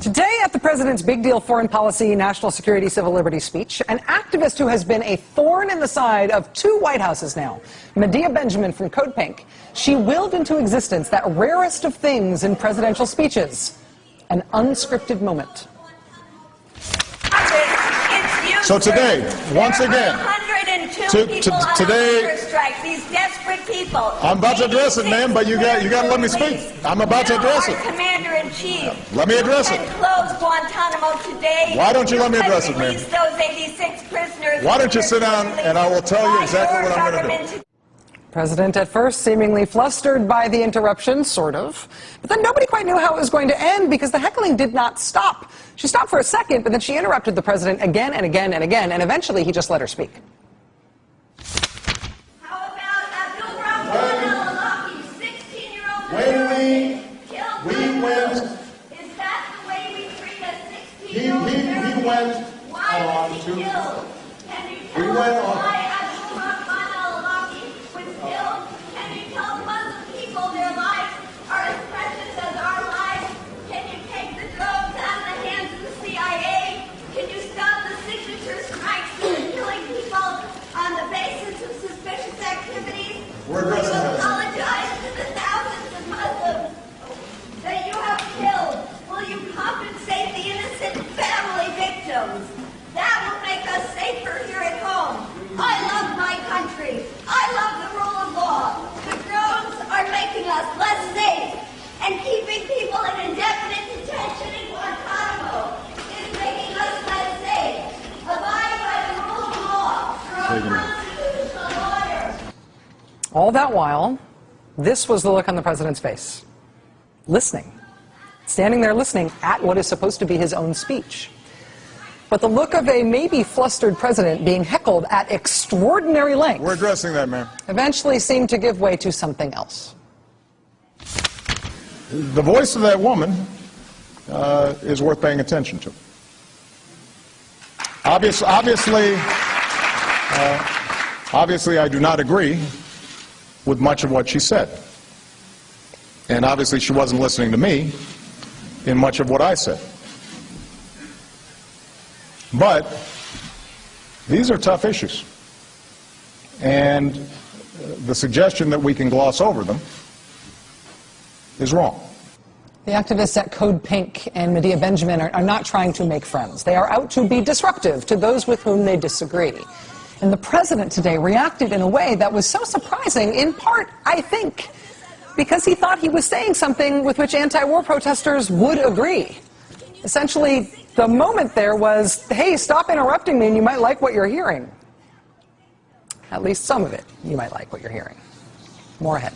Today at the president's big deal foreign policy, national security, civil liberties speech, an activist who has been a thorn in the side of two White Houses now, Medea Benjamin from Code Pink, she willed into existence that rarest of things in presidential speeches, an unscripted moment. So today, once again, today, these desperate people. I'm about to address it, ma'am, but you got to let me speak. I'm about to address it. Commander-in-Chief. Let me address it. Close Guantanamo today. Why don't you let me address it, ma'am? Those 86 prisoners. Why don't you sit down and I will tell you exactly what I'm going to do. President at first seemingly flustered by the interruption, sort of. But then nobody quite knew how it was going to end because the heckling did not stop. She stopped for a second, but then she interrupted the president again and again and again, and eventually he just let her speak. How about Abdul Rahman al-Awlaki, 16-year-old When we went, is that the way we treat a 16-year-old girl? he went Why on was he to, killed? Can you we tell went us on. why Abdul Rahman al-Awlaki was killed? Can you tell Muslim people their lives are as precious as our lives? Can you take the drones out of the hands of the CIA? Can you stop the signature strikes that are killing people on the basis of suspicious activities? We're addressing Will you that. apologize to the thousands of Muslims that you have killed? Will you compensate the innocent family victims? That will make us safer here at home. I love my country. I love the rule of law. The drones are making us less safe, and keeping people in indefinite detention in Guantanamo is making us less safe. Abide by the rule of law. You're a constitutional lawyer. All that while, this was the look on the president's face. Listening. Standing there listening at what is supposed to be his own speech. But the look of a maybe flustered president being heckled at extraordinary length We're addressing that, ma'am. eventually seemed to give way to something else. The voice of that woman is worth paying attention to. Obviously, I do not agree with much of what she said. And obviously she wasn't listening to me in much of what I said. But these are tough issues. And the suggestion that we can gloss over them is wrong. The activists at Code Pink and Medea Benjamin are not trying to make friends. They are out to be disruptive to those with whom they disagree. And the president today reacted in a way that was so surprising, in part, I think, because he thought he was saying something with which anti-war protesters would agree. Essentially, the moment there was, hey, stop interrupting me and you might like what you're hearing. At least some of it, you might like what you're hearing. More ahead.